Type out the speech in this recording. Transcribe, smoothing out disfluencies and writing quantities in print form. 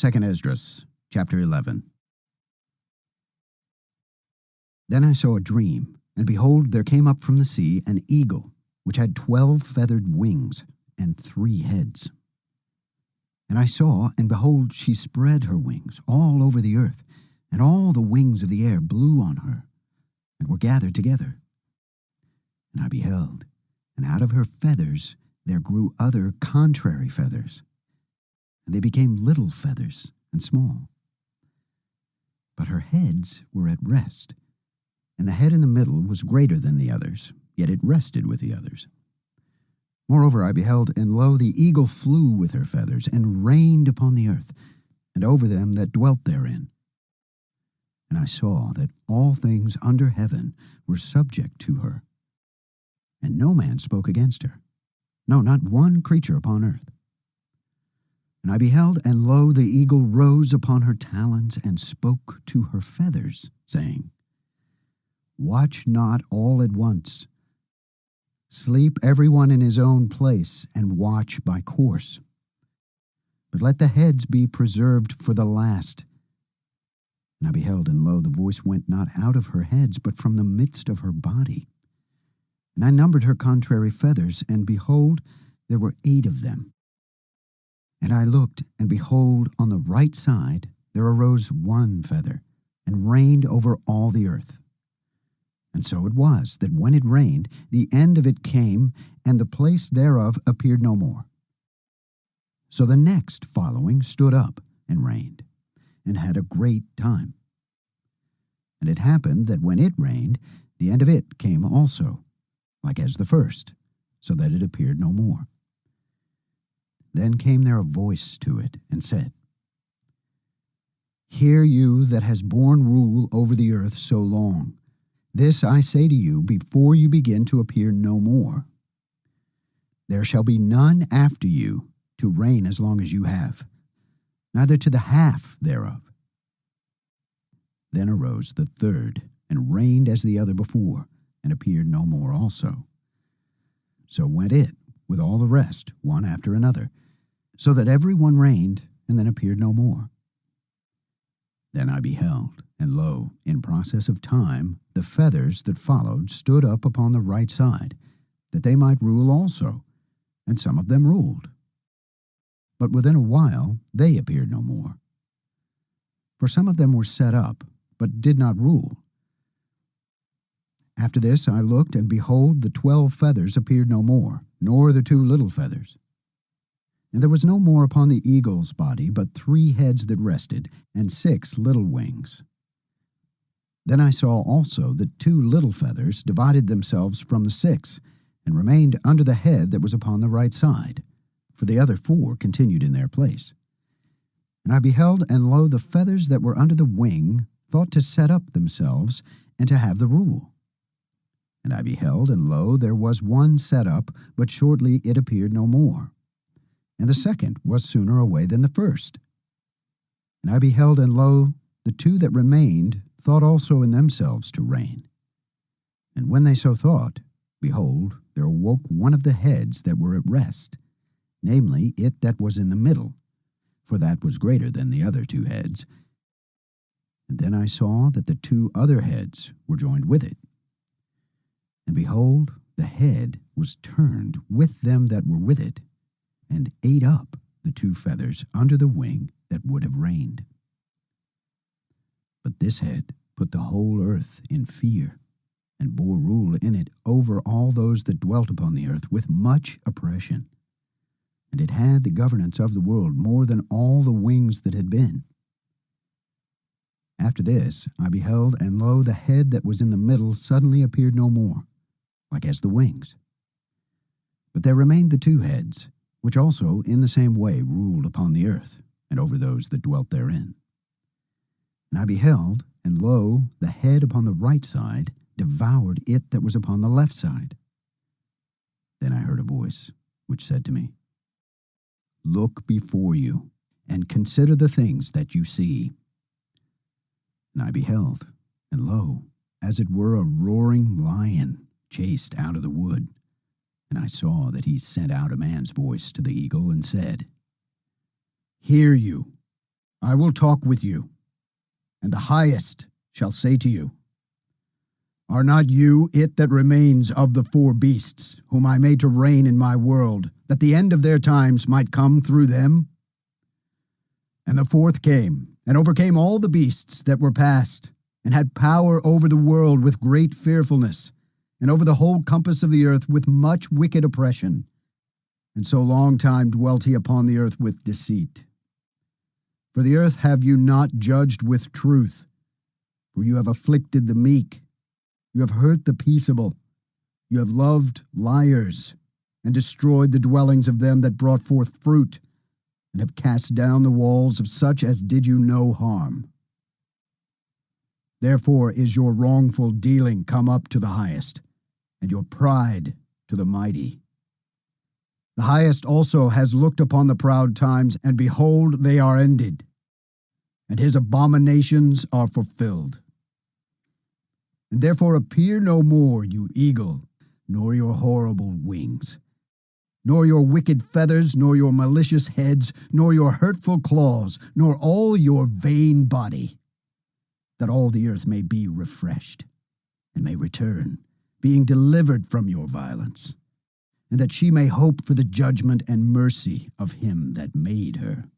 2 Esdras, chapter 11. Then I saw a dream, and behold, there came up from the sea an eagle, which had 12 feathered wings and 3 heads. And I saw, and behold, she spread her wings all over the earth, and all the wings of the air blew on her, and were gathered together. And I beheld, and out of her feathers there grew other contrary feathers, and they became little feathers and small. But her heads were at rest, and the head in the middle was greater than the others, yet it rested with the others. Moreover, I beheld, and lo, the eagle flew with her feathers, and reigned upon the earth, and over them that dwelt therein. And I saw that all things under heaven were subject to her, and no man spoke against her, no, not one creature upon earth. And I beheld, and lo, the eagle rose upon her talons, and spoke to her feathers, saying, Watch not all at once. Sleep every one in his own place, and watch by course. But let the heads be preserved for the last. And I beheld, and lo, the voice went not out of her heads, but from the midst of her body. And I numbered her contrary feathers, and behold, there were 8 of them. And I looked, and behold, on the right side there arose 1 feather, and reigned over all the earth. And so it was, that when it rained, the end of it came, and the place thereof appeared no more. So the next following stood up, and reigned, and had a great time. And it happened that when it rained, the end of it came also, like as the first, so that it appeared no more. Then came there a voice to it, and said, Hear you that has borne rule over the earth so long. This I say to you before you begin to appear no more. There shall be none after you to reign as long as you have, neither to the half thereof. Then arose the third, and reigned as the other before, and appeared no more also. So went it, with all the rest, one after another, so that every one reigned, and then appeared no more. Then I beheld, and lo, in process of time, the feathers that followed stood up upon the right side, that they might rule also, and some of them ruled. But within a while they appeared no more. For some of them were set up, but did not rule. After this I looked, and behold, the 12 feathers appeared no more, nor the 2 little feathers. And there was no more upon the eagle's body, but 3 heads that rested, and 6 little wings. Then I saw also that 2 little feathers divided themselves from the 6, and remained under the head that was upon the right side, for the other 4 continued in their place. And I beheld, and lo, the feathers that were under the wing thought to set up themselves, and to have the rule. And I beheld, and lo, there was one set up, but shortly it appeared no more. And the second was sooner away than the first. And I beheld, and lo, the 2 that remained thought also in themselves to reign. And when they so thought, behold, there awoke one of the heads that were at rest, namely it that was in the middle, for that was greater than the other 2 heads. And then I saw that the 2 other heads were joined with it. And behold, the head was turned with them that were with it, and ate up the 2 feathers under the wing that would have reigned. But this head put the whole earth in fear, and bore rule in it over all those that dwelt upon the earth with much oppression. And it had the governance of the world more than all the wings that had been. After this I beheld, and lo, the head that was in the middle suddenly appeared no more, like as the wings. But there remained the 2 heads, which also in the same way ruled upon the earth, and over those that dwelt therein. And I beheld, and lo, the head upon the right side devoured it that was upon the left side. Then I heard a voice, which said to me, Look before you, and consider the things that you see. And I beheld, and lo, as it were a roaring lion chased out of the wood. And I saw that he sent out a man's voice to the eagle, and said, Hear you, I will talk with you, and the highest shall say to you, Are not you it that remains of the four beasts, whom I made to reign in my world, that the end of their times might come through them? And the fourth came, and overcame all the beasts that were past, and had power over the world with great fearfulness, and over the whole compass of the earth with much wicked oppression. And so long time dwelt he upon the earth with deceit. For the earth have you not judged with truth, for you have afflicted the meek, you have hurt the peaceable, you have loved liars, and destroyed the dwellings of them that brought forth fruit, and have cast down the walls of such as did you no harm. Therefore is your wrongful dealing come up to the highest, and your pride to the mighty. The highest also has looked upon the proud times, and behold, they are ended, and his abominations are fulfilled. And therefore appear no more, you eagle, nor your horrible wings, nor your wicked feathers, nor your malicious heads, nor your hurtful claws, nor all your vain body, that all the earth may be refreshed, and may return, being delivered from your violence, and that she may hope for the judgment and mercy of him that made her.